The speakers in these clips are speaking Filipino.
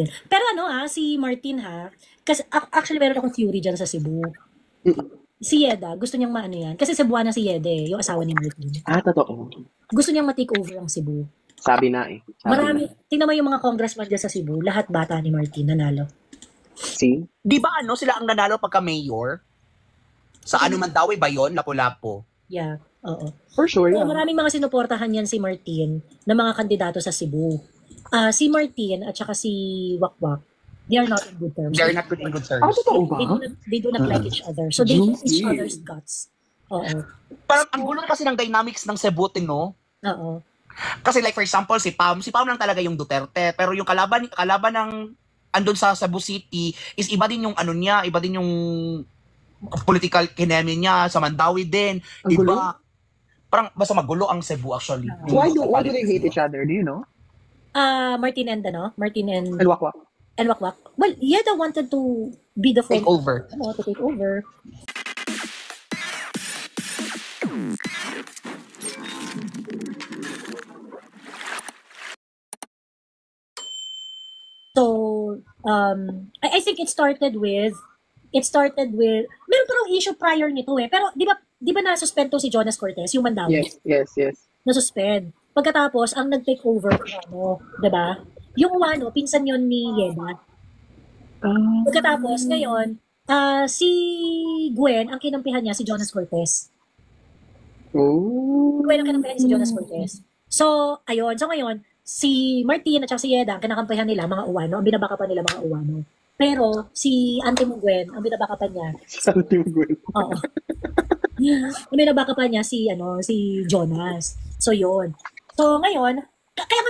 Pero ano si Martin kasi actually meron akong theory dyan sa Cebu. Si Yeda, gusto niyang maano yan. Kasi Cebuana si Yeda yung asawa ni Martin. Totoo. Gusto niyang ma-take over ang Cebu. Sabi na eh. Marami, tingnan mo yung mga congressman dyan sa Cebu, lahat bata ni Martin nanalo. See? Di ba sila ang nanalo pagka-mayor? Sa Mandawi ba yun? Lapu-Lapu. Yeah, oo. For sure, So, maraming mga sinuportahan yan si Martin na mga kandidato sa Cebu. Si Martin at saka si Wakwak, they are not in good terms. They are not in good terms. Totoo ba? They do not like each other. So, they hate each other's guts. Oo. Parang ang gulo kasi ng dynamics ng Cebu, no? Oo. Kasi like for example, si Pam lang talaga yung Duterte, pero yung kalaban ng andun sa Cebu City is iba din yung niya, iba din yung political kinemi niya, sa Mandawi din, iba. Parang basta magulo ang Cebu actually. Why do they hate each other? Do you know? Martin and Wakwak. And Wakwak. Well, Yeda wanted to be the take over. To take over. So, I think it started with meron parang issue prior nito pero di ba na-suspend to si Jonas Cortez, yung Mandawi? Yes. Na-suspend. Pagkatapos, ang nag-take over, di ba? Yung pinsan yon ni Yeda. Pagkatapos, ngayon, si Gwen, ang kinampihan niya, si Jonas Cortez. Gwen ang kinampihan niya si Jonas Cortez. So, ayun. So, ngayon, si Martin at si Yeda, ang kinakampihan nila, mga Uwano, ang binabaka pa nila, mga Uwano. Pero, si Auntie mo Gwen, ang binabaka pa niya. Auntie mo Gwen. Oo. Ang binabaka pa niya, si Jonas. So, yun. So, ngayon, kaya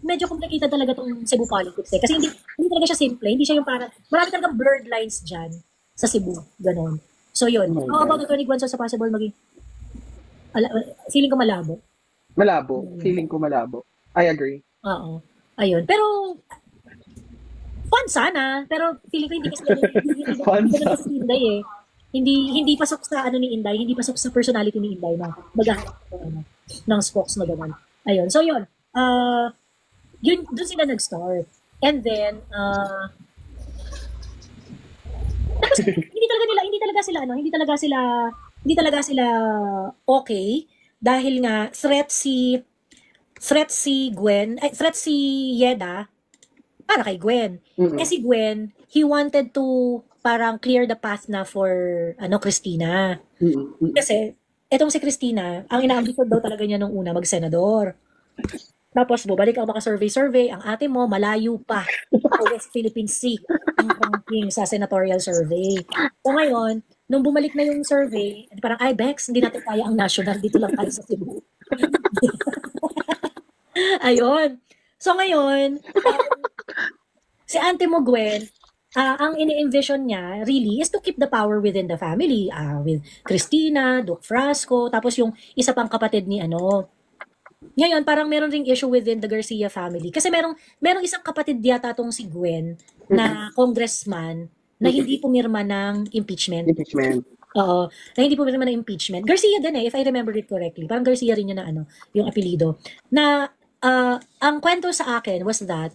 medyo complicated talaga tong Cebu politics Kasi hindi talaga siya simple. Hindi siya yung parang, marami talagang blurred lines dyan sa Cebu. Ganon. So, yun. How about the 21 sa possible maging, feeling ko malabo. Feeling ko malabo. I agree. Oo. Ayun. Pero, fun sana. Pero, feeling ko hindi kasi Inday Hindi pasok sa ni Inday, hindi pasok sa personality ni Inday na maghahanap ng spokes na gano'n. Ayun. So, yun. Doon sila nag-start. And then, tapos, hindi talaga sila okay dahil nga threat si Yeda para kay Gwen. Si Gwen, he wanted to parang clear the path na for Cristina. Kasi etong si Cristina, ang inaambisyon daw talaga niya nung una mag-senador. Tapos bumalik ang maka-survey, ang ate mo malayo pa sa West Philippine Sea ang ranking sa senatorial survey. So ngayon, nung bumalik na yung survey, parang Bex, hindi natin kaya ang national, dito lang tayo sa Cebu. Ayun. So ngayon, si Auntie mo Gwen, ang ini-envision niya really is to keep the power within the family, with Cristina, Duke Frasco, tapos yung isa pang kapatid ni Ngayon, parang meron ring issue within the Garcia family. Kasi merong isang kapatid yata tong si Gwen na congressman na hindi pumirma ng impeachment. Oo, na hindi pumirma ng impeachment. Garcia din if I remember it correctly. Parang Garcia rin yun na yung apelido. Na ang kwento sa akin was that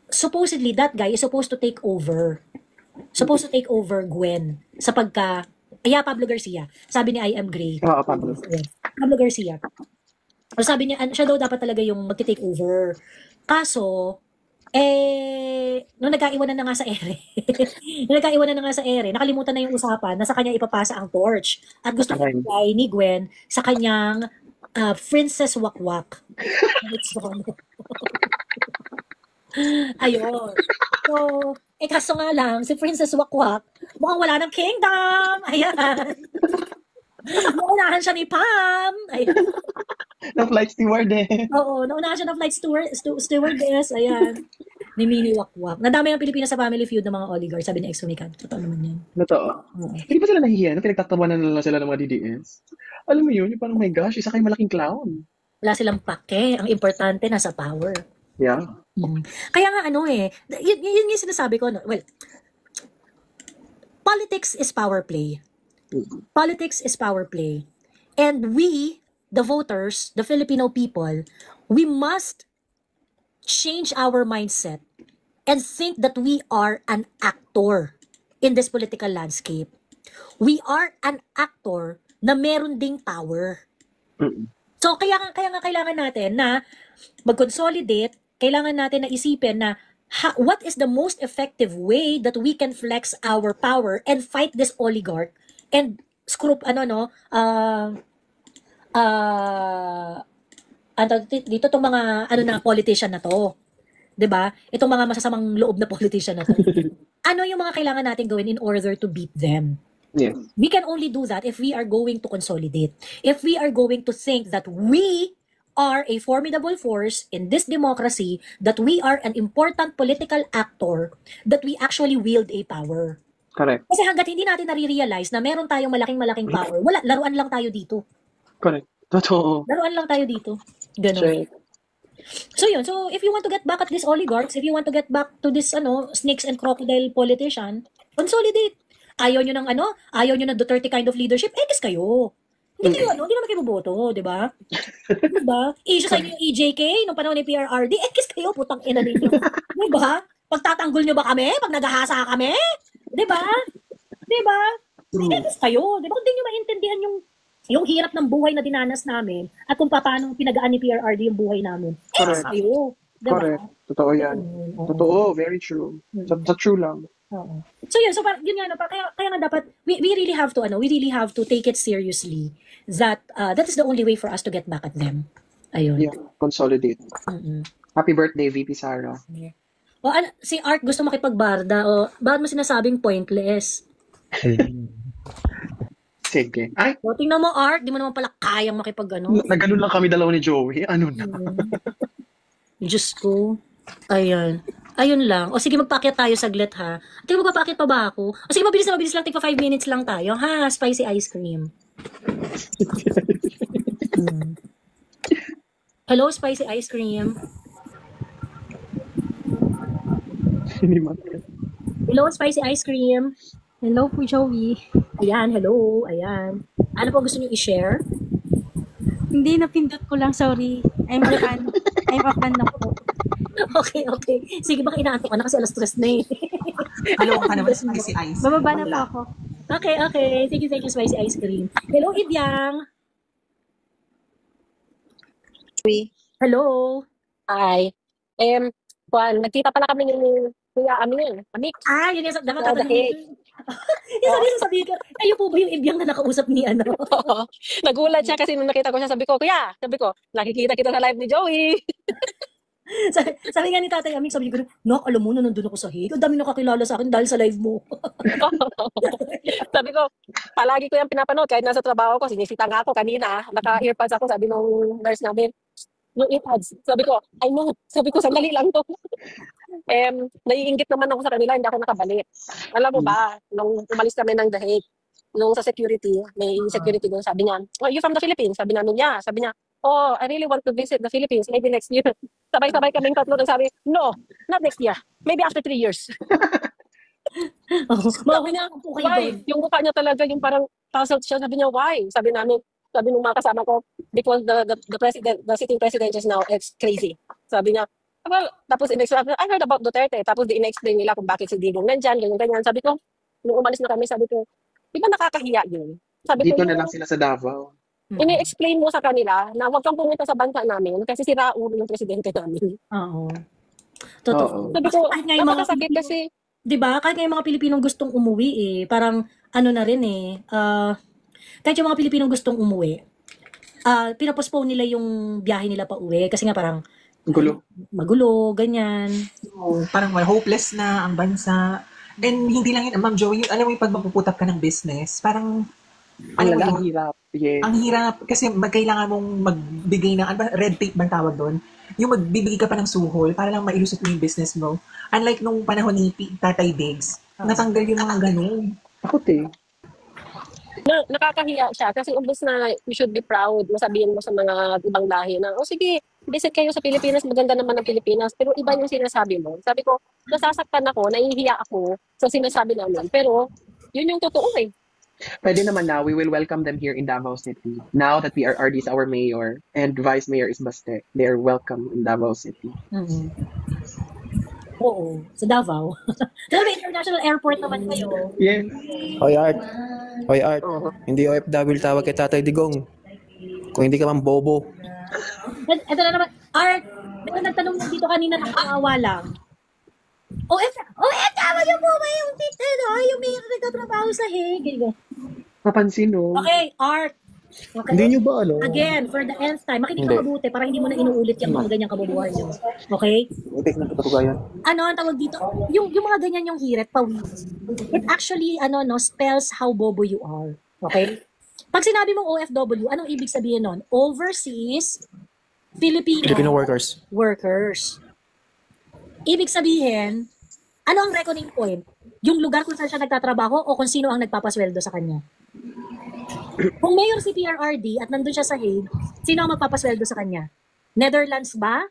supposedly that guy is supposed to take over Gwen sa Pablo Garcia. Sabi ni I am Gray. Pablo Garcia. So sabi niya, siya daw dapat talaga yung mag-take over. Kaso, nung nagkaiwanan na nga sa ere, nakalimutan na yung usapan na sa kanya ipapasa ang torch. At gusto ko ni Gwen sa kanyang Princess Wakwak. Ayun. So, kaso nga lang, si Princess Wakwak, mukhang wala ng kingdom. Ayan. Naunahan siya ni Pam. Ayan. Na flight stewardess. Oo, naunahan siya ng flight stewardess. Ayan. Ni Mini Wakwak. Nadami ang Pilipinas sa Family Feud ng mga oligarch, sabi ni Ex-Sumikat. Totoo naman yan. Totoo. Hindi ba sila nahihiya? Pinagtatawanan na lang sila ng mga DDS? Alam mo yun, yung parang, my gosh, isa kayong malaking clown. Wala silang pake. Ang importante, nasa power. Yeah. Kaya nga yun yung sinasabi ko. Well, politics is power play. Politics is power play. And we, the voters, the Filipino people, we must change our mindset and think that we are an actor in this political landscape. We are an actor na meron ding power. Mm. So, kaya nga kailangan natin na mag-consolidate, kailangan natin na isipin na what is the most effective way that we can flex our power and fight this oligarch and dito tong mga politician na to. 'Di ba? Itong mga masasamang loob na politician na to. Ano yung mga kailangan natin gawin in order to beat them? Yes. We can only do that if we are going to consolidate. If we are going to think that we are a formidable force in this democracy, that we are an important political actor, that we actually wield a power. Correct. Kasi hanggat hindi natin nare-realize na meron tayong malaking power, wala, laruan lang tayo dito. Correct. Totoo. Laruan lang tayo dito. Ganun. Sure. So yun, so if you want to get back at these oligarchs, if you want to get back to this snakes and crocodile politician, consolidate. Ayaw nyo ng Duterte kind of leadership, X kayo. Hindi kayo, hindi naman kayo boboto, di ba? Di ba? Issue sa inyo yung EJK, nung panahon ni PRRD, X kayo, putang ina ninyo. Di ba? Pagtatanggol nyo ba kami? Pag nagahasa kami? Di ba? Di ba? X kayo. Di ba? Kung di nyo maintindihan yung hirap ng buhay na dinanas namin at kung paano pinagaan ni PRRD yung buhay namin. X kayo. Di ba? Correct. Totoo yan. Totoo. Very true. Sa true lang. Oo. So yun, yun nga, kaya nga dapat, we really have to take it seriously that that is the only way for us to get back at them. Ayun. Yeah, consolidate. Mm-mm. Happy birthday, VP Sara. O si Art gusto makipagbarda, bakit mo sinasabing pointless? Sige. Ay, O tingnan mo Art, di mo naman pala kayang nagganun lang kami dalawa ni Joey. Ano na? Diyos ko. Ayun lang. O sige, magpaakyat tayo saglit ha. Tingnan mo, magpapaakyat pa ba ako? O sige, mabilis lang. Tigpa 5 minutes lang tayo. Ha? Spicy ice cream. Hello, spicy ice cream. Hello, spicy ice cream. Hello po, Joey. Ayan, hello. Ayan. Ano po gusto niyo i-share? Hindi, napindot ko lang. Sorry. I'm a fan na po. Okay. Sige, baka inaantok ka na kasi alas 3 na eh. Ano ka naman, spicy ice? Bababa na po ako. Okay. Sige, thank you, spicy ice cream. Hello, Idyang. Hello. Hi. Nagkita pala kami ni Kuya Amik. Yun yung dapat tatanungin. Sabi ko, kayo po ba yung Ibyang na nakausap ni ano? Oo. Nagulat siya kasi nung nakita ko siya, sabi ko, nakikita kita sa live ni Joey. sabi nga ni Tatay Amik, sabi ko, alam mo, nandun ako sa Hague. Ang dami nakakilala sa akin dahil sa live mo. Sabi ko, palagi ko yung pinapanood kahit nasa trabaho ko, sinisita nga ako kanina, naka-earpads ako, sabi nung nurse namin, yung earpads. Sabi ko, I know. Sabi ko, sandali lang to. Naiinggit naman ako sa kanila, hindi ako nakabalik. Alam mo ba, nung umalis kami ng The Hague, nung sa security, may security doon, sabi niya, oh, you from the Philippines? Sabi namin, yeah. Sabi niya, oh, I really want to visit the Philippines, maybe next year. Sabay-sabay kaming tatlo, sabi, no, not next year. Maybe after 3 years. Sabi niya, why? Yung mukha niya talaga, yung parang puzzled siya. Sabi niya, why? Sabi nung mga kasama ko, because the sitting president just now, it's crazy. Sabi niya, well, tapos I heard about Duterte. Tapos in-explain nila kung bakit si Digong nandyan, ganyan. Sabi ko, nung umalis na kami, sabi ko, di ba nakakahiya yun? Sabi Dito ko, na lang sila sa Davao. ini-explain mo sa kanila na huwag kang pumunta sa bansa namin kasi sira ulo yung presidente namin. Oo. Totoo. Sabi ko, Kahit nga yung mga napakasakit kasi. Diba? Kahit nga yung mga Pilipinong gustong umuwi parang na rin kahit yung mga Pilipinong gustong umuwi, pinapostpone nila yung biyahe nila pa uwi kasi nga parang magulo, ganyan. So, parang hopeless na ang bansa. And hindi lang yun, Ma'am Joey, alam mo yung pag magpuputap ka ng business, parang Ang hirap. Yes. Ang hirap kasi kailangan mong magbigay ng red tape bang tawag doon? Yung magbibigay ka pa ng suhol para lang mailusot mo yung business mo. Unlike nung panahon ni Tatay Diggs, natanggal yung mga ganun. Ako Nakakahiya siya kasi umbes na you should be proud, masabihin mo sa mga ibang lahi na, sige, visit kayo sa Pilipinas, maganda naman ang Pilipinas, pero iba yung sinasabi mo. Sabi ko, nasasaktan ako, nahihiya ako sa sinasabi namin, pero yun yung totoo eh. Pwede naman now, we will welcome them here in Davao City. Now that RD is our mayor and vice mayor is Baste, they are welcome in Davao City. Mm-hmm. Oo, sa Davao. Kasi may international airport naman kayo. Yes. Hoy Art, hindi OFW tawag kay Tatay Digong. Kung hindi ka man bobo. Ito na naman, Art, may nagtanong na dito kanina ng kawawa lang. OFW po ba yung yung may nagtatrabaho sa Hague? Napansin, no? Okay, Art. Okay. Hindi nyo ba ano? Again, for the nth time, makinig ka Hindi. mabuti para hindi mo na inuulit yung mga ganyang kabubuhan nyo. Okay? Itik na katugayan. Ano ang tawag dito? Yung mga ganyan yung hirit, pawis. It actually, spells how bobo you are. Okay? Pag sinabi mong OFW, anong ibig sabihin nun? Overseas Filipino workers. workers. Ibig sabihin, ano ang reckoning point? Yung lugar kung saan siya nagtatrabaho o kung sino ang nagpapasweldo sa kanya? Kung mayor si PRRD at nandun siya sa Hague, sino ang magpapasweldo sa kanya? Netherlands ba?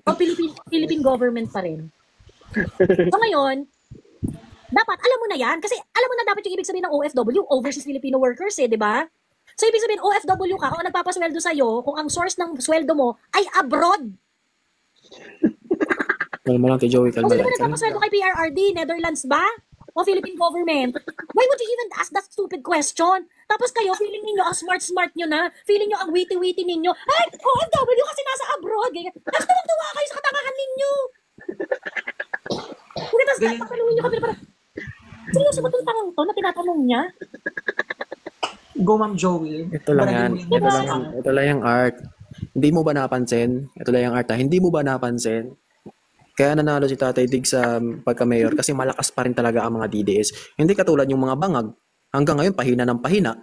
O Philippine government pa rin? So ngayon, dapat alam mo na yan. Kasi alam mo na dapat yung ibig sabihin ng OFW, Overseas Filipino Workers di ba? So ibig sabihin, OFW ka, kung ang nagpapasweldo sa'yo, kung ang source ng sweldo mo ay abroad. Alam mo lang kay Joey Kung Calma sino ba lang. nagpapasweldo kay PRRD, Netherlands ba? O Philippine government? Why would you even ask that stupid question? Tapos kayo, feeling ninyo ang smart-smart nyo na, feeling nyo ang witty-witty ninyo, ay, OFW kasi nasa abroad. Tapos tuwag-tuwa kayo sa katangahan ninyo. Kung tapos tatanungin nyo kami na parang, seryoso ba itong tanong to na tinatanong niya? Go, Ma'am Joey. Ito lang yan. Ito lang yung Art. Hindi mo ba napansin? Ito lang yung Art. Hindi mo ba napansin? Kaya nanalo si Tatay Dig sa pagka-mayor kasi malakas pa rin talaga ang mga DDS. Hindi katulad yung mga bangag. Hanggang ngayon, pahina ng pahina.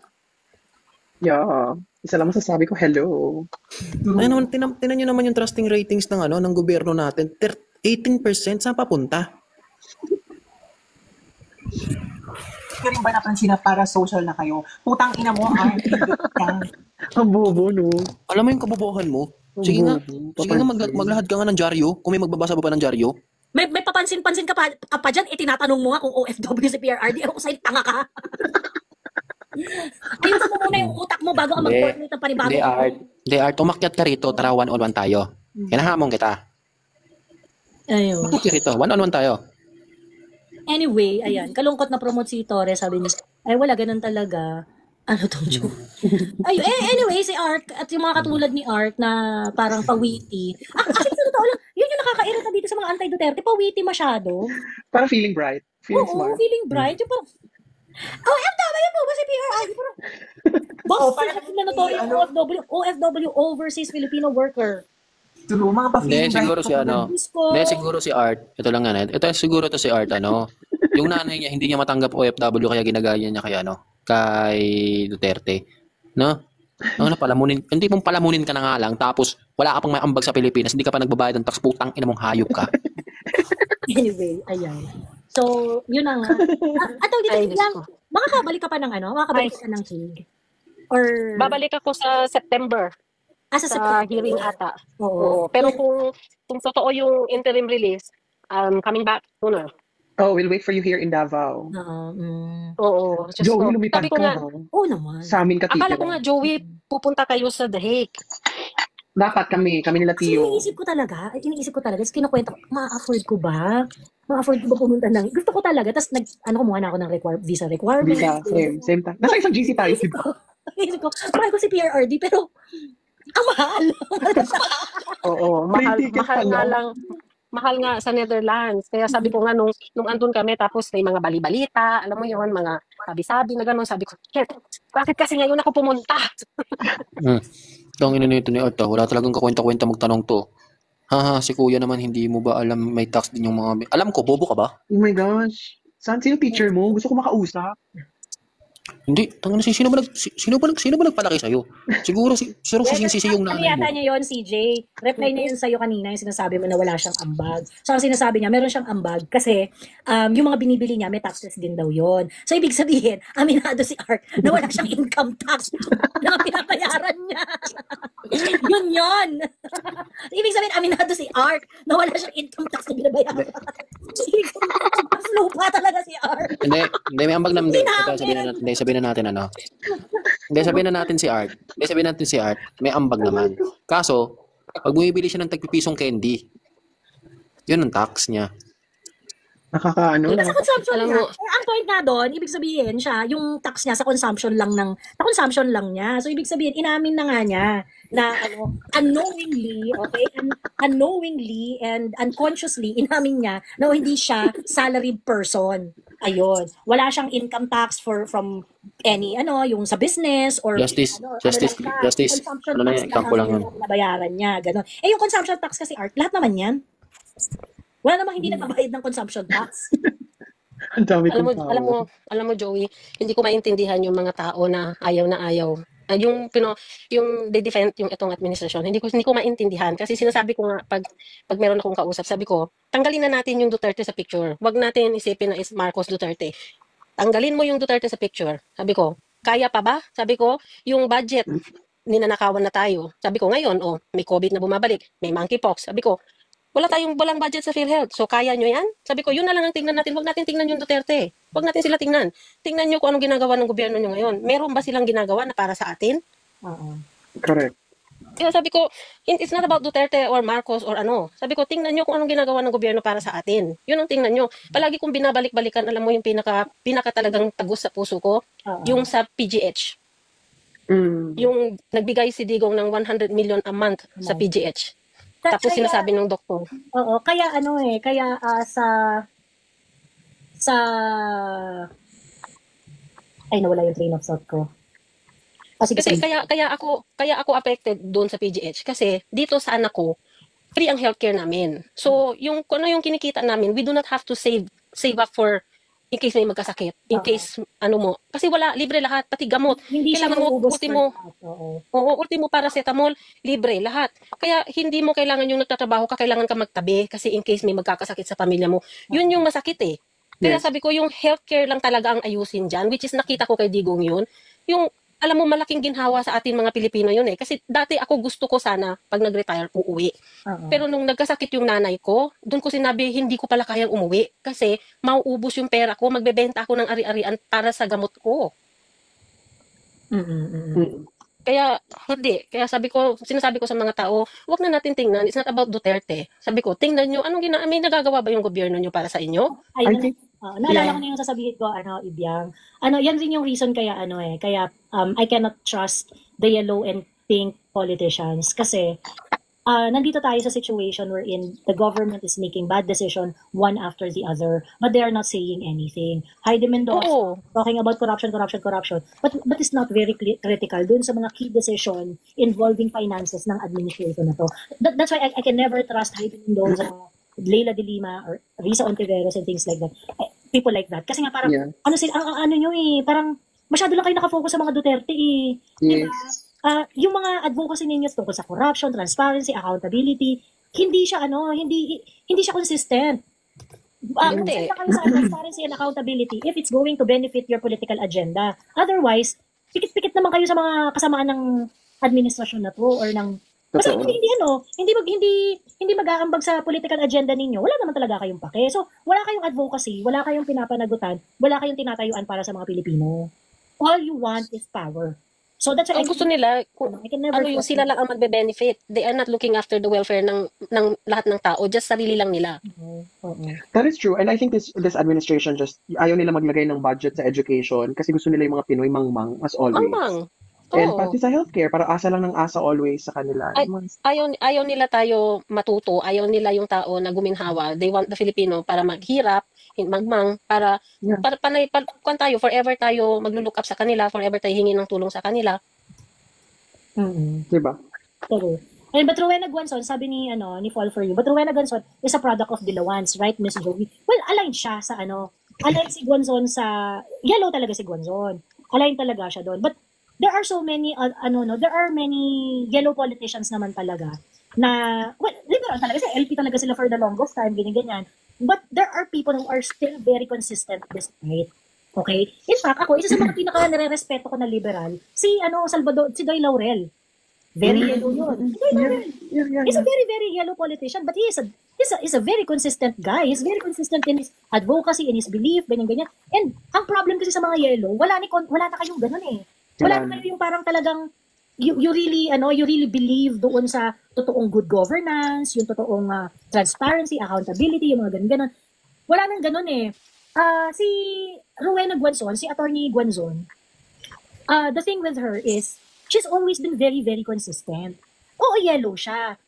Yeah. Isa lang masasabi ko, hello. Ayun naman, tinan nyo naman yung trusting ratings ng gobyerno natin. 18%, saan papunta? Hindi rin ba napansin na para social na kayo? Putang ina mo, Art. Ang bobo, no? Alam mo yung kabobohan mo? Sige nga, maglahad ka nga ng dyaryo. Kung may magbabasa pa ng dyaryo. May papansin-pansin ka pa dyan, tinatanong mo nga kung OFW si PRRD, ako sa'yo, tanga ka. Ayusin mo muna yung utak mo bago ka mag-coordinate ng panibago. Hindi, Art. Umakyat ka rito, tara one-on-one tayo. Kinahamon kita. Ayun. Umakyat ka rito, one-on-one tayo. Anyway, ayan, kalungkot na promote si Torres, sabi niya, ay wala, ganun talaga. Ano tong joke? Anyway, si Art at yung mga katulad ni Art na parang pawiti. Actually, sa totoo lang, yun yung nakakairita dito sa mga anti-Duterte, pawiti masyado. Parang feeling bright. Feeling Oo, smart. feeling bright. Yung parang, OFW po ba si PRRD? Boss, parang notorious OFW, Overseas Filipino Worker. True, mga pa-feeling Hindi, siguro si Hindi, Disco. siguro si Art. Ito lang nga. Ito siguro to si Art, Yung nanay niya, hindi niya matanggap OFW kaya ginagaya niya kay Duterte. No? Palamunin. Hindi mong palamunin ka na nga lang, tapos wala ka pang may ambag sa Pilipinas, hindi ka pa nagbabayad ng tax, putang ina mong hayop ka. Anyway, ayan. So, yun na nga. Dito lang, makakabalik ka pa ng makakabalik ka ng Hague. Or, Babalik ako sa September sa sa September. hearing ata. Oo. Oo. Pero kung totoo yung interim release, coming back sooner. Oh, we'll wait for you here in Davao. Oo. Just Joey, so, lumipad sabi ko ka, nga, ha? Oo naman. Sa amin ka akala ko titira. nga, Joey, pupunta kayo sa The Hague. Dapat kami nila Kasi Tio. iniisip ko talaga, kinukwento ko, ma-afford ko ba? Ma-afford ko ba pumunta ng, gusto ko talaga, tapos kumuha na ako ng visa requirement. Visa, same time. Nasa isang GC tayo, di ba? Iniisip ko, mahal ko si PRRD, pero, ang mahal. Oo, Plane mahal, ticket mahal pa nga lang. lang. Mahal nga sa Netherlands. Kaya sabi ko nga nung andun kami, tapos may mga bali-balita, alam mo yun, mga sabi-sabi na gano'n. Sabi ko, shit, bakit kasi ngayon ako pumunta? Ito ang ininito ni Art, wala talagang kakwenta-kwenta magtanong to. Haha, si kuya naman, hindi mo ba alam may tax din yung mga... Alam ko, bobo ka ba? Oh my gosh. Sino teacher mo? Gusto ko makausap. Hindi, sino ba nagpalaki sa'yo? Siguro si yung Ano nanay yata mo. niya yun, CJ? Reply niya yun sa'yo kanina, yung sinasabi mo na wala siyang ambag. So, ang sinasabi niya, meron siyang ambag kasi yung mga binibili niya, may taxes din daw yun. So, ibig sabihin, aminado si Art na wala siyang income tax na pinabayaran niya. yun. Ibig sabihin, aminado si Art na wala siyang income tax na binabayaran. Mas lupa talaga si Art. Hindi, may ambag naman. Hindi Sabihin na natin si Art. May ambag naman. Kaso, pag bumibili siya ng tagpipisong candy, Yun ang tax niya. Nakakaano, Sa consumption Alam niya. mo, Ang point nga doon, ibig sabihin siya, yung tax niya sa consumption lang niya. So, ibig sabihin, inamin na nga niya na unknowingly, okay, unknowingly and unconsciously, inamin niya na hindi siya salaried person. Ayun. Wala siyang income tax from any, yung sa business or Justice. consumption Ano na tax yan? Kampo lang yun. ang nabayaran niya. Ganon. Yung consumption tax kasi, Art, lahat naman yan. Wala namang hindi nagbabayad ng consumption tax. ang dami kong tao. alam mo Joey, hindi ko maintindihan yung mga tao na ayaw. Yung they defend yung itong administrasyon. Hindi ko maintindihan kasi sinasabi ko nga pag meron akong kausap, sabi ko, tanggalin na natin yung Duterte sa picture. Wag natin isipin na is Marcos Duterte. Tanggalin mo yung Duterte sa picture. Sabi ko, kaya pa ba? Sabi ko, yung budget ninanakawan na tayo. Sabi ko ngayon, may COVID na bumabalik, may monkeypox. Sabi ko, walang budget sa PhilHealth. So, kaya nyo yan? Sabi ko, yun na lang ang tingnan natin. Huwag natin tingnan yung Duterte. Huwag natin sila tingnan. Tingnan nyo kung anong ginagawa ng gobyerno nyo ngayon. Meron ba silang ginagawa na para sa atin? Correct. Kaya sabi ko, it's not about Duterte or Marcos or ano. Sabi ko, tingnan nyo kung anong ginagawa ng gobyerno para sa atin. Yun ang tingnan nyo. Palagi kong binabalik-balikan, alam mo yung pinaka talagang tagos sa puso ko, yung sa PGH. Yung nagbigay si Digong ng 100 million a month sa PGH. Tapos sinasabi ng doktor. Oo, kaya ay nawala yung train of thought ko. Kasi kaya ako affected doon sa PGH kasi dito sa anak ko free ang healthcare namin. So, kung ano yung kinikita namin, we do not have to save up for in case may magkasakit, in case kasi libre lahat, pati gamot. Hindi kailangan mo ultimo paracetamol, libre lahat. Kaya hindi mo kailangan yung nagtatrabaho ka, kailangan ka magtabi kasi in case may magkakasakit sa pamilya mo. Yun yung masakit eh. Kaya sabi ko yung healthcare lang talaga ang ayusin diyan, which is nakita ko kay Digong yun. Yung alam mo, malaking ginhawa sa atin mga Pilipino yun eh. Kasi dati ako gusto ko sana, pag nag-retire, uuwi. Pero nung nagkasakit yung nanay ko, doon ko sinabi, hindi ko pala kayang umuwi. Kasi mauubos yung pera ko, magbebenta ako ng ari-arian para sa gamot ko. Kaya, hindi. Kaya sinasabi ko sa mga tao, wag na natin tingnan, it's not about Duterte. Sabi ko, tingnan nyo, may nagagawa ba yung gobyerno nyo para sa inyo? Naalala ko na yung sasabihin ko, Ibyang. Yan rin yung reason kaya, kaya I cannot trust the yellow and pink politicians. Kasi, nandito tayo sa situation wherein the government is making bad decision one after the other, but they are not saying anything. Heidi Mendoza talking about corruption, but it's not very critical dun sa mga key decision involving finances ng administration na to. That's why I can never trust Heidi Mendoza, Leila de Lima, or Risa Ontiveros and things like that. People like that. Kasi nga parang, parang masyado lang kayo nakafocus sa mga Duterte eh. Yes. Diba? Yung mga advocacy ninyo tungkol sa corruption, transparency, accountability, hindi siya consistent. Hindi kayo sa transparency and accountability if it's going to benefit your political agenda. Otherwise, pikit-pikit naman kayo sa mga kasamaan ng administrasyon na to or ng basta hindi mag-aambag sa political agenda ninyo. Wala naman talaga kayong pake. So, wala kayong advocacy, wala kayong pinapanagutan, wala kayong tinatayuan para sa mga Pilipino. All you want is power. So that's why ang gusto nila, yung sila lang ang magbe-benefit. They are not looking after the welfare ng lahat ng tao, just sarili lang nila. That is true. And I think this administration just ayaw nila maglagay ng budget sa education kasi gusto nila yung mga Pinoy mangmang as always. Mangmang. And pati sa healthcare, para asa lang ng asa always sa kanila. Ayaw nila tayo matuto, ayaw nila yung tao na guminhawa. They want the Filipino para maghirap, magmang, para tayo, forever tayo maglo-look up sa kanila, forever tayo hingi ng tulong sa kanila. Diba? True. But Rowena Guanzon, sabi ni Fall For You, but Rowena Guanzon is a product of Dilawans, right, Miss Joey? Well, align siya sa align si Guanzon sa, yellow talaga si Guanzon. Align talaga siya doon. But there are so many, there are many yellow politicians naman talaga na, well, liberal talaga, kasi LP talaga sila for the longest time, ganyan. But there are people who are still very consistent despite. Okay? In fact, ako, isa sa mga pinaka-nire-respeto ko na liberal, si Doy Laurel. Very yellow yun. Doy Laurel. He's a very, very yellow politician, but he's a very consistent guy. He's very consistent in his advocacy, in his belief, ganyan. And ang problem kasi sa mga yellow, wala na kayong ganun eh. Wala na kayo yung parang talagang you really you really believe doon sa totoong good governance, yung totoong transparency, accountability, yung mga ganun. Wala nang ganun eh. Si Rowena Guanzon, si Attorney Guanzon, the thing with her is she's always been very, very consistent. Oo, yellow siya.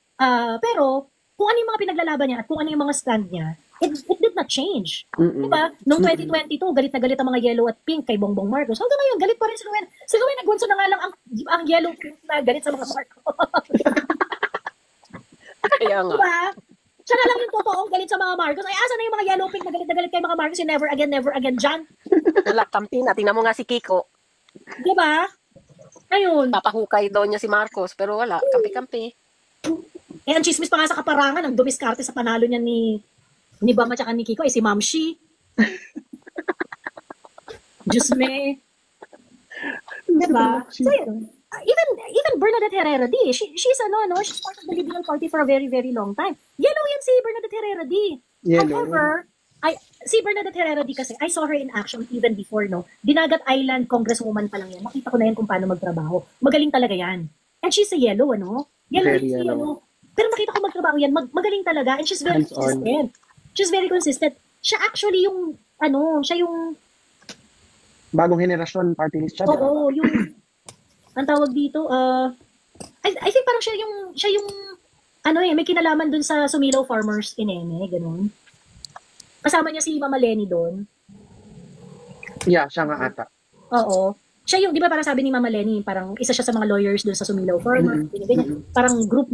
Pero kung ano yung mga pinaglalaban niya at kung ano yung mga stand niya, it did not change. Diba? Noong 2022, galit na galit ang mga yellow at pink kay Bongbong Marcos. Hanggang ngayon, galit pa rin si Rowena. Si Rowena Guanzon na nga lang ang yellow pink na galit sa mga Marcos. Kaya nga. Diba? Siya na lang yung totoong galit sa mga Marcos. Ay, asa na yung mga yellow pink na galit kay mga Marcos? Yung never again dyan. Wala, kampi na. Tingnan mo nga si Kiko. Diba? Ayun. Papahukay daw niya si Marcos, pero wala. Kampi-kampi. Eh, ang chismis pa nga sa kaparangan, ang dumiskarte sa panalo niya ni Bam at saka ni Kiko, si Ma'am Shi. Diyos me. Diba? So, yun. Even Bernadette Herrera D, she's part of the Liberal Party for a very, very long time. Yellow yan si Bernadette Herrera D. However, si Bernadette Herrera D kasi, I saw her in action even before, no? Dinagat Island Congresswoman pa lang yan. Nakita ko na yan kung paano magtrabaho. Magaling talaga yan. And she's a yellow, ano? Yellow Very is yellow. Pero nakita ko magtrabaho yan. Magaling talaga. And she's very Hands-on. consistent. She's very consistent. Siya actually yung, siya yung, Bagong henerasyon party list siya. oo, yung, ang tawag dito, I think parang siya yung, may kinalaman dun sa Sumilaw Farmers in ganun. Kasama niya si Mama Lenny doon. Yeah, siya nga ata. Oo. Siya yung, di ba parang sabi ni Mama Lenny, parang isa siya sa mga lawyers doon sa Sumilaw Farmers. Ganyan. Parang group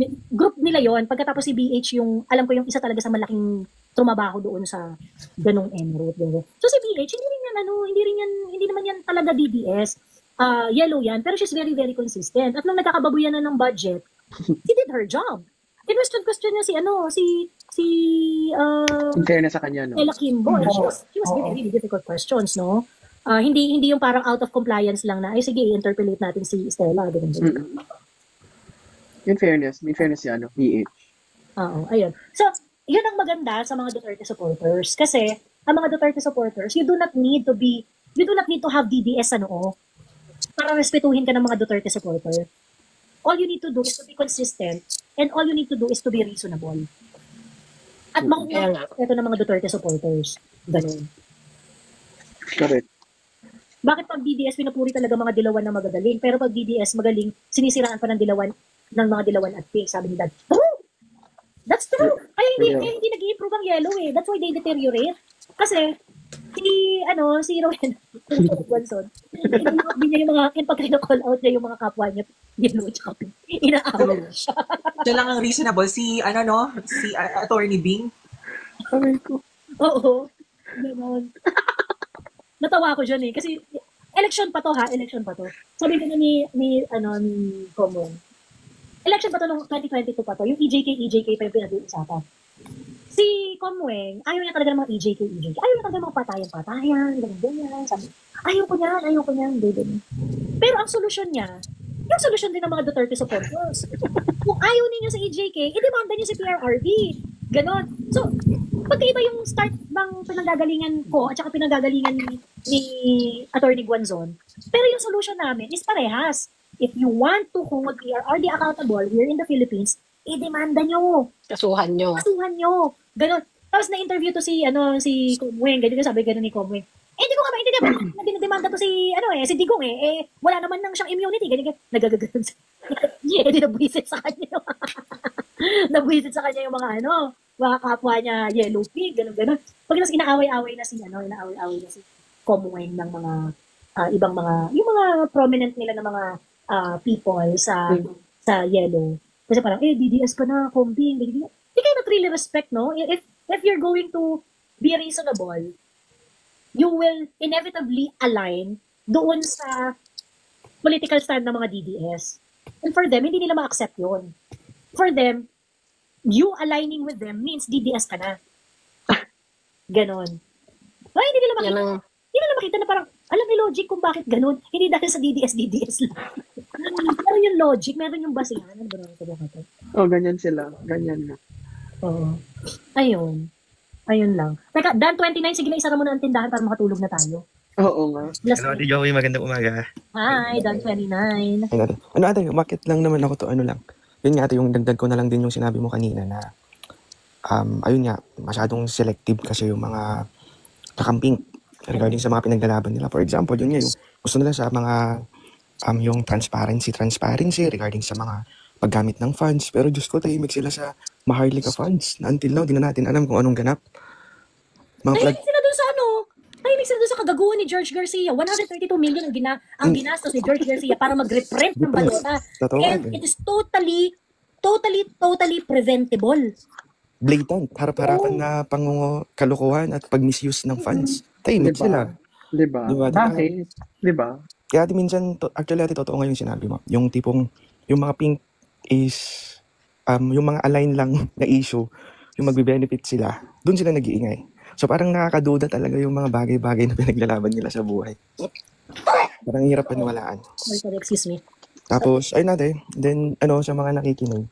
nila yon. Pagkatapos si BH yung, alam ko yung isa talaga sa malaking trumabaho doon sa ganung emirate. So si BH, hindi naman yan talaga DDS. Yellow yan, pero she's very, very consistent. At nung nagkakababuyan na ng budget, she did her job. Question niya In fairness sa kanya, no? Ella Kimbo. And she was giving really difficult questions, no? Hindi yung parang out of compliance lang na, ay sige, i-interpolate natin si Stella. In fairness si PH. Oo, ayun. So, yun ang maganda sa mga Duterte supporters. Kasi, ang mga Duterte supporters, you do not need to have DDS para respetuhin ka ng mga Duterte supporter. All you need to do is to be consistent and all you need to do is to be reasonable. At makuha ito ng mga Duterte supporters. Ganun. Correct. Bakit pag DDS pinupuri talaga mga dilawan na magagaling, pero pag DDS magaling, sinisiraan pa ng mga dilawan at pink, sabi ni Dad. True! That's true! Kaya hindi nag-i-improve ang yellow eh. That's why they deteriorate. Kasi, si Rowena Guanzon, hindi niya yung mga, pag call out niya yung mga kapwa niya, yellow tsaka pink, inaawal siya. Siya lang ang reasonable. Si Attorney Bing. Oo. Ganon. Natawa ko dyan eh. Kasi, election pa to. Sabi ko na ni Common. Election pa to nung 2022 pa to. Yung EJK pa yung pinag-uusapan. Si Comweng, ayaw niya talaga ng mga EJK. Ayaw niya talaga ng mga patayan. Ganyan. Sabi, ayaw ko niyan. Pero ang solusyon niya, yung solusyon din ng mga Duterte supporters. Kung ayaw ninyo sa EJK, i-demanda niyo si PRRD. Ganon. So, magkaiba yung start ng pinanggagalingan ko at saka pinanggagalingan ni Attorney Guanzon. Pero yung solution namin is parehas. If you want to hold PRRD accountable here in the Philippines, i-demanda nyo. Kasuhan nyo. Ganon. Tapos na-interview to si Comweng. Ganyan sabi ni Comweng. Hindi ko nga maintindihan. Bakit dinademanda to si Digong wala naman nang siyang immunity. Ganyan. Nagagaganon siya. Hindi nabwisit sa kanya. Nabwisit sa kanya yung mga kapwa niya yellow pig, gano'n. Pag inaaway-away na si Comweng ng mga ibang mga, yung mga prominent nila ng mga people sa yellow. Kasi parang, DDS ka na, Combing, ganyan. Hindi kayo not really respect, no? If you're going to be reasonable, you will inevitably align doon sa political stand ng mga DDS. And for them, hindi nila ma-accept yun. For them, you aligning with them means DDS ka na. Ganon. Ay, hindi nila makita na parang, alam ni logic kung bakit ganon. Hindi dahil sa DDS lang. Meron yung logic, meron yung basihan. Ano ba naman ko ito? Ganyan sila. Ganyan na. Oo. Ayun lang. Teka, Dan 29, sige na isara mo na ang tindahan para makatulog na tayo. Oo nga. Last Hello, Ate week. Joey. Magandang umaga. Hi, Dan 29. Ay, ate. Ano ate, bakit lang naman ako to, ano lang. Yun nga ate, yung dagdag ko na lang din yung sinabi mo kanina na, ayun nga, masyadong selective kasi yung mga kakamping regarding sa mga pinaglalaban nila. For example, yun nga, yung gusto nila sa mga, yung transparency regarding sa mga paggamit ng funds. Pero Diyos ko, tahimik sila sa Maharlika funds na until now, di na natin alam kung anong ganap. Mga flag, Tahimik sila dun sa ano? Tahimik sila dun sa kagaguhan ni George Garcia. 132 million ang ginastos ni George Garcia para mag-reprint ng balota. totoo And ate. it is totally preventable. Blatant, harap-harapan na kalokohan at pag-misuse ng funds. Tahimik Diba? sila. Diba? Diba? Bakit? Diba? Kaya ati minsan, actually ate, totoo nga yung sinabi mo. Yung tipong, yung mga pink is, yung mga align lang na issue, yung magbe-benefit sila, dun sila nag-iingay. So parang nakakaduda talaga yung mga bagay-bagay na pinaglalaban nila sa buhay. Parang hirap paniwalaan. Sorry, excuse me. Tapos, ayun natin, then, sa mga nakikinig,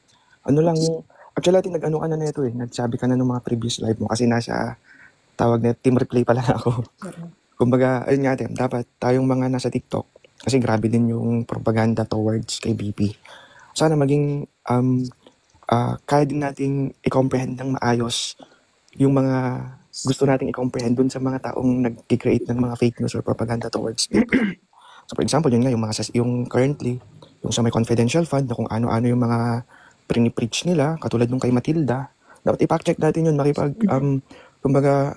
actually ate, nag-ano ka na neto nagsabi ka na ng mga previous live mo kasi nasa, tawag na, team replay pala ako. Kumbaga, ayun nga ate, dapat tayong mga nasa TikTok, kasi grabe din yung propaganda towards kay BP. Sana maging, kaya din nating i-comprehend ng maayos yung mga gusto nating i-comprehend dun sa mga taong nag-create ng mga fake news or propaganda towards BP. So for example, yun nga, yung currently, yung sa may confidential fund na kung ano-ano yung mga prini-preach nila, katulad nung kay Matilda, dapat i-fact check natin yun, kumbaga,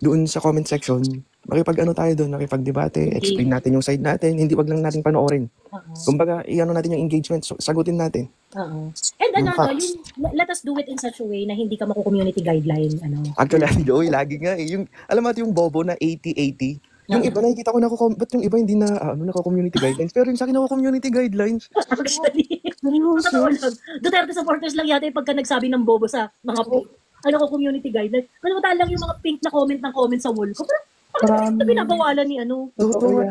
doon sa comment section, tayo doon, makipag-debate, explain natin yung side natin, hindi wag lang natin panoorin. Kumbaga, natin yung engagement, sagutin natin. And Yung yung, let us do it in such a way na hindi ka mako-community guideline, Actually, Joey, lagi nga yung, alam mo yung bobo na 80-80, yung iba nakikita ko ba't yung iba hindi na, naka-community guidelines, pero yung sa akin naka-community guidelines. Actually, totoo lang. Duterte supporters lang yata yung pagka nagsabi ng bobo sa mga community guidelines. Kasi matahan lang yung mga pink na comment sa wall ko. Parang ito binabawalan ni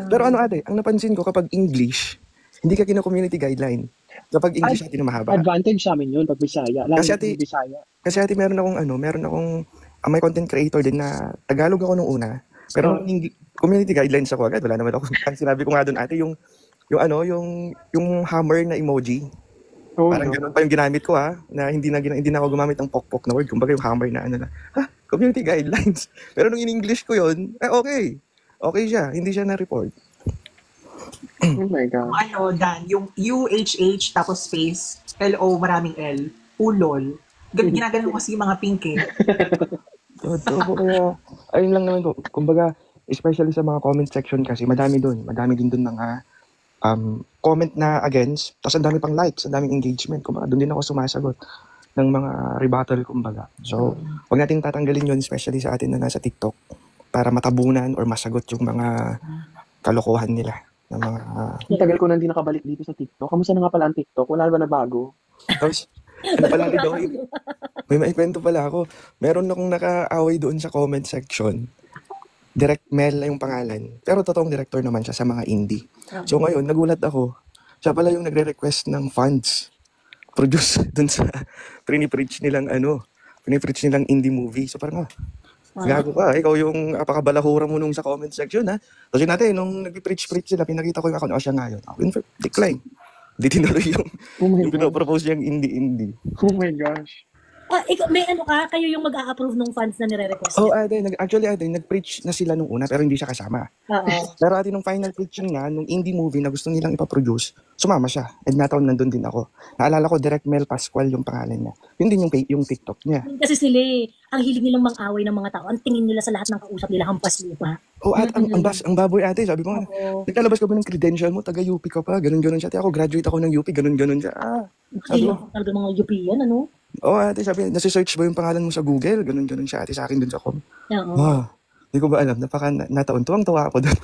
Pero ate, ang napansin ko kapag English, hindi ka kina-community guideline. Kapag English natin na mahaba. Advantage sa amin yun pag Bisaya. Lalo Kasi ate- pag Bisaya. Kasi ate, meron akong may content creator din na Tagalog ako nung una. Pero community guidelines ako agad. Wala naman ako. Ang sinabi ko nga doon ate, yung hammer na emoji. Oh, Parang ganun pa yung ginamit ko na hindi na ako gumamit ng pokpok na word. Kumbaga yung hammer na community guidelines. Pero nung in-English ko yun, okay. Okay siya. Hindi siya na-report. Oh my God. Dan, yung UHH tapos space, LO, maraming L, ulol. Ginagano mo kasi yung mga pink Totoo. Kaya, ayun lang naman po. Kumbaga, especially sa mga comment section kasi, madami din doon mga comment na against, tapos ang dami pang likes, ang daming engagement. Kumbaga, doon din ako sumasagot ng mga rebuttal, kumbaga. So, huwag natin tatanggalin yun, especially sa atin na nasa TikTok, para matabunan or masagot yung mga kalokohan nila. Ng mga, Ang tagal ko na hindi nakabalik dito sa TikTok. Kamusta na nga pala ang TikTok? Wala ba na bago? tapos, pala daw, may maikwento pala ako. Meron akong nakaaway doon sa comment section. Direct Mel yung pangalan. Pero totoong director naman siya sa mga indie. So ngayon, nagulat ako. Siya pala yung nagre-request ng funds. Produce dun sa pinipreach nilang indie movie. So parang gago ka. Ikaw yung apakabalahura mo nung sa comment section Tapos yun natin, nung nag-preach sila, pinakita ko yung account. Siya nga yun. Decline. Hindi tinuloy yung pinapropose niyang indie. Oh my gosh. May kayo yung mag-a-approve ng funds na nire-request. Actually, nag-preach na sila nung una pero hindi siya kasama. Pero nung final preaching nga, nung indie movie na gusto nilang ipaproduce, sumama siya. And nataon nandun din ako. Naalala ko, Direct Mel Pascual yung pangalan niya. Yun din yung TikTok niya. Kasi sila ang hilig nilang mang-away ng mga tao. Ang tingin nila sa lahat ng kausap nila, hampas lupa. At ang baboy ate, sabi ko nga, naglalabas ka ba ng credential mo, taga-UP ka pa, ganun siya. Ako, graduate ako ng UP, ganun siya. Sabi ko, talaga mga UP yan, ate, sabi, nasi-search ba yung pangalan mo sa Google? Ganun siya ate sa akin dun sa comment. Oo. Hindi ko ba alam, nataon. Tuwang-tuwa ako dun.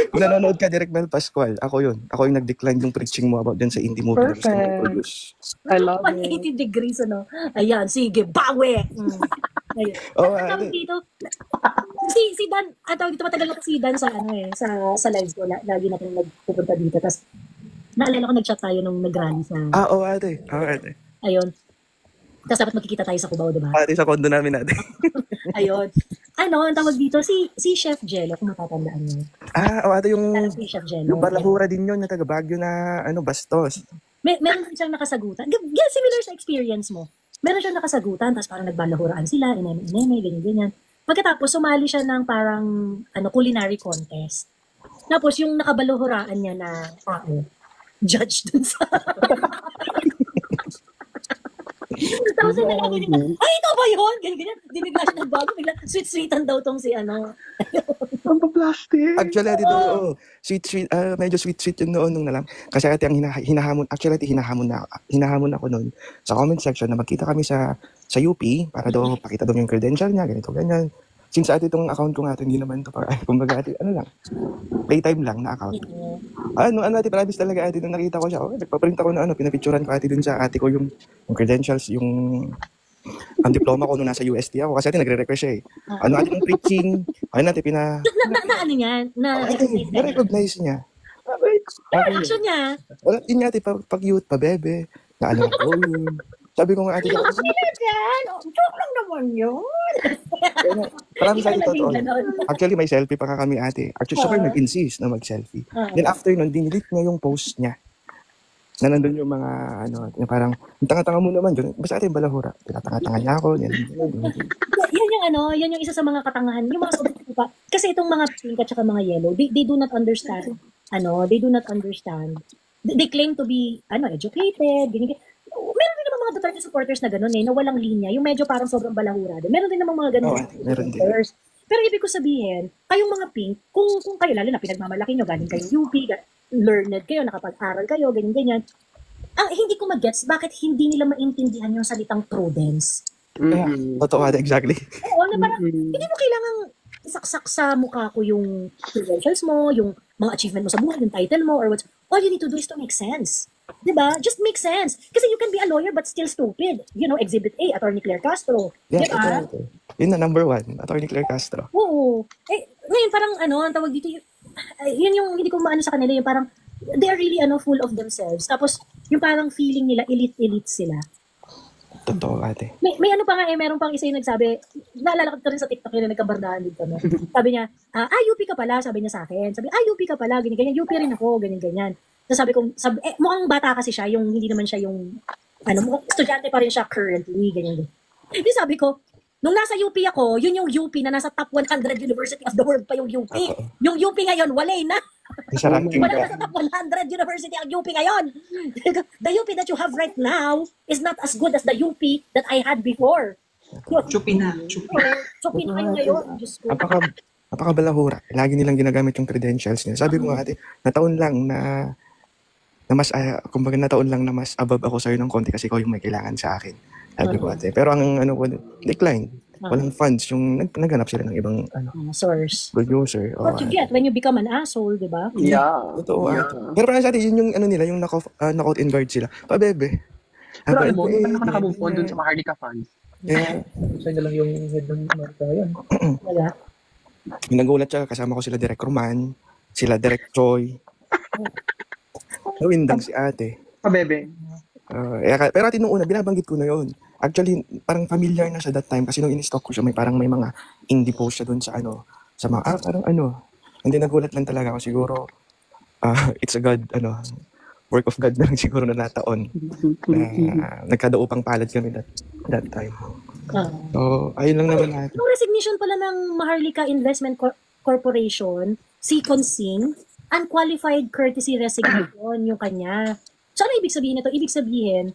Kung nanonood ka, Direct Mel Pascual, ako yun. Ako yung nag-decline yung preaching mo about dun sa indie movie na gusto mo i-produce. I love 180 degrees, Ayan, sige, bawi! Ayun. Tawag dito, si Dan, tawag dito, matagal na si Dan sa sa lives ko. Lagi natin nagpupunta dito. Tapos, naalala ko nag-chat tayo nung nag-rally sa... Ate. Ayun. Tapos dapat magkikita tayo sa Cubao, diba? Ate, sa condo namin natin. Ayun. ang tawag dito, si Chef Jello, kung matatandaan niyo. Ate, Parang si Chef Jello. yung balahura din yun na taga Baguio na bastos. Meron din siyang nakasagutan. Similar sa experience mo. Meron siyang nakasagutan, tapos parang nagbalahuraan sila, ineme, ganyan-ganyan. Pagkatapos, sumali siya ng parang culinary contest. Tapos, yung nakabalahuraan niya na tao, judge dun sa... Tapos, nalaman niya, ay, ito ba yun? Ganyan-ganyan. Di bigla siya nagbago, bigla sweet-sweetan daw tong si Ang pa-plastic. Actually, ate, sweet, medyo sweet yung noon nung nalang. Kasi ate, ang hinahamon, actually, ate, hinahamon ako noon sa comment section na magkita kami sa UP para daw pakita daw yung credential niya, ganito, ganyan. Since ate, itong account ko nga ate, hindi naman ito para, kumbaga ate, playtime lang na account. Ate, promise talaga ate, nung nakita ko siya, nagpaprint ako na pinapicturan ko ate dun sa ate ko yung credentials, ang diploma ko nung nasa UST ako. Kasi ate, nagre-request siya eh. Ate, yung preaching, ate, ano niya? na-recognize niya. Action niya. Yun nga ate, pag youth, pa bebe, na alam ko yun. Sabi ko nga ate, Joke lang naman yun. marami sa ito totoo. Actually, may selfie pa kami ate. Actually, siya nag-insist na mag-selfie. Then after nun, dinilit niya yung post niya. Na nandun yung mga, parang, tanga-tanga mo naman, gano'n. Basta ate, balahura. Tinatanga-tanga niya ako. Yan yung isa sa mga katangahan. Yung mga sobrang pa. Kasi itong mga pink at saka mga yellow, they do not understand. They do not understand. They claim to be, educated, ganyan. Meron din naman mga Duterte supporters na gano'n na walang linya. Yung medyo parang sobrang balahura din. Meron din naman mga gano'n. Meron din. Pero ibig ko sabihin, kayong mga pink, kung kayo, lalo na pinagmamalaki nyo, galing kayong UP, learned kayo, nakapag-aral kayo, ganyan-ganyan. Hindi ko mag-gets, bakit hindi nila maintindihan yung salitang prudence? Totoo ate, exactly. Oo, na parang, hindi mo kailangang isaksak sa mukha ko yung credentials mo, yung mga achievement mo sa buhay, yung title mo, or what. All you need to do is to make sense. Diba? Just make sense. Kasi you can be a lawyer but still stupid. Exhibit A, Attorney Claire Castro. Yeah, diba? Yun na number 1, Attorney Claire Castro. Oo. Ngayon parang ang tawag dito, yun yung hindi ko maano sa kanila, yung parang, they are really full of themselves. Tapos, yung parang feeling nila, elite sila. Totoo, ate. May pa nga meron pang isa yung nagsabi, naalala ko rin sa TikTok yun na nagkabardahan dito. No? Sabi niya, UP ka pala, sabi niya sa akin. Sabi, UP ka pala, ganyan, UP rin ako, ganyan. So sabi ko, mukhang bata kasi siya, yung hindi naman siya yung, mukhang estudyante pa rin siya currently, ganyan. Hindi sabi ko, nung nasa UP ako, yun yung UP na nasa top 100 university of the world pa yung UP. Yung UP ngayon, walay na. Wala na sa top 100 university ang UP ngayon. The UP that you have right now is not as good as the UP that I had before. Chupi na kayo ngayon. Diyos ko. Napakabalahura. Lagi nilang ginagamit yung credentials nila. Sabi ko nga ate, nataon lang na mas, kumbaga nataon lang na mas above ako sa'yo ng konti kasi ikaw yung may kailangan sa akin. Sabi ko ate. Pero ang decline. Walang funds. Yung naghanap sila ng ibang source. Good user. What you get when you become an asshole, di ba? Yeah. Totoo ate. Pero parang sa atin, yun yung nila, yung knockout and guard sila. Pabebe. Pero alam mo, hindi pa nakamove on dun sa Maharlika fans. Yeah. Sa'yo na lang yung head ng marka yan. Wala. Nagulat siya, kasama ko sila Direk Roman, sila Direk Choi. Nawindang si ate. Pabebe. Pero ate, nung una, binabanggit ko na yun. Actually, parang familiar na siya that time kasi nung in-stalk ko siya, may mga indie post siya dun sa sa mga, hindi nagulat lang talaga ako siguro, it's a God, work of God na lang siguro na nataon. Nagkadaupang palad kami that time. So, ayun lang naman natin. Yung resignation pala ng Maharlika Investment Corporation, si Consing, unqualified courtesy resignation yung kanya. So, ano ibig sabihin nito? Ibig sabihin,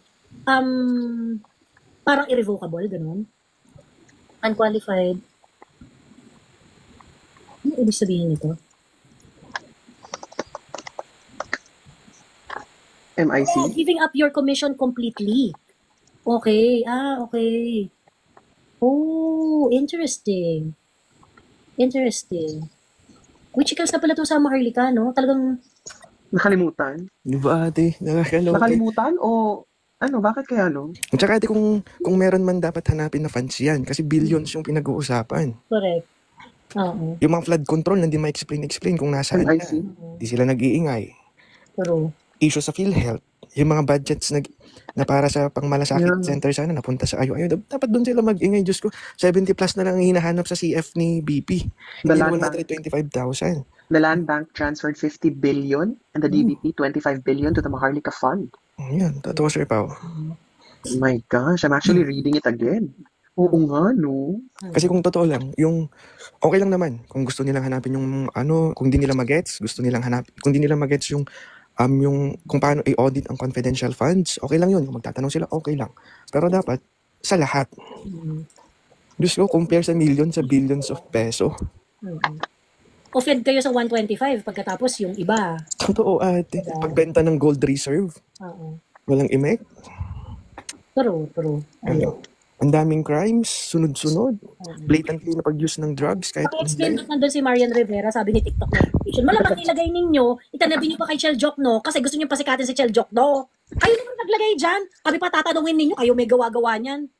parang irrevocable, ganun. Unqualified. Ano ibig sabihin nito? MIC? Giving up your commission completely. Okay. Okay. Oh, interesting. Which ikaws na pala to sa Maharlika, no? Talagang... Nakalimutan? Di ba ate? Nakalimutan o bakit kaya no? At saka ate, kung meron man dapat hanapin na funds yan kasi billions yung pinag-uusapan. Correct. Oo. Yung mga flood control, hindi ma-explain kung nasaan na. Di sila nag-iingay. Pero... Issue sa PhilHealth. yung mga budgets na para sa pangmalasakit center sana napunta sa ayo. Dapat doon sila mag-ingay. Diyos ko, 70 plus na lang ang hinahanap sa CF ni BP. The Hindi land bank, 125,000. the land bank transferred 50 billion and the DBP 25 billion to the Maharlika Fund. Yan, totoo Sir Pao. Oh my gosh, I'm actually reading it again. Oo nga, no? Kasi kung totoo lang, yung okay lang naman kung gusto nilang hanapin yung kung di nila magets, kung di nila magets yung kung paano i-audit ang confidential funds, okay lang yun. Kung magtatanong sila, okay lang. Pero dapat, sa lahat. Diyos ko, compare sa millions, sa billions of peso. Offend kayo sa 125 pagkatapos yung iba. Totoo, ate. Pagbenta ng gold reserve, Oo. walang imek. True. Ayun. Ang daming crimes, sunod-sunod. Blatantly na pag-use ng drugs, kahit Pag-explain ba't nandun si Marian Rivera, sabi ni TikTok notification. Malamang ilagay ninyo, itanabi niyo pa kay Chel Jokno kasi gusto niyo pasikatin si Chel Jokno. Kayo naman naglagay dyan. Kami pa tatanungin ninyo, kayo may gawa-gawa niyan.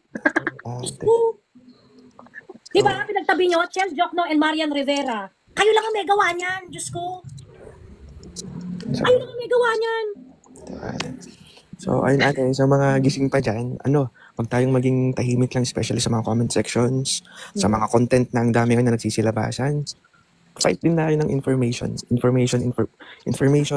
Di ba, pinagtabi niyo, Chel Jokno and Marian Rivera. Kayo lang ang may gawa niyan, Diyos ko. Kayo lang ang may gawa niyan. So, ayun ate, sa mga gising pa dyan, wag tayong maging tahimik lang, especially sa mga comment sections, sa mga content na ang dami na nagsisilabasan. Fight din na rin ng information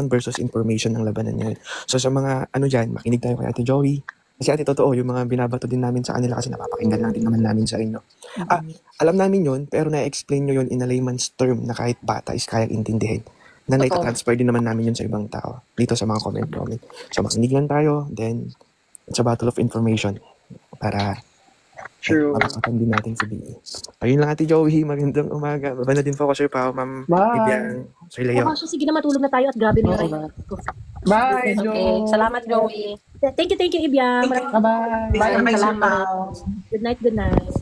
versus information ng labanan ngayon. So, sa mga dyan, makinig tayo kay Ate Joey. Kasi ate, totoo, yung mga binabato din namin sa kanila kasi napapakinggan lang din naman namin sa inyo. Alam namin yun, pero na-explain nyo yun in a layman's term na kahit bata is kayang intindihin. Na naitatransfer din naman namin yun sa ibang tao dito sa mga comment. So makinig lang tayo, then it's a battle of information para mapakatan din natin si BE. Ayun lang Ate Joey, magandang umaga. Baba na din po ako Sir Pao, Ma'am Bibiang, Sir Leo. Sige na, matulog na tayo at grabe na rin. Bye, Okay. Joe! Salamat, Joey. Thank you, Ibiang. Bye-bye! Bye, Salamat. Pao. Good night.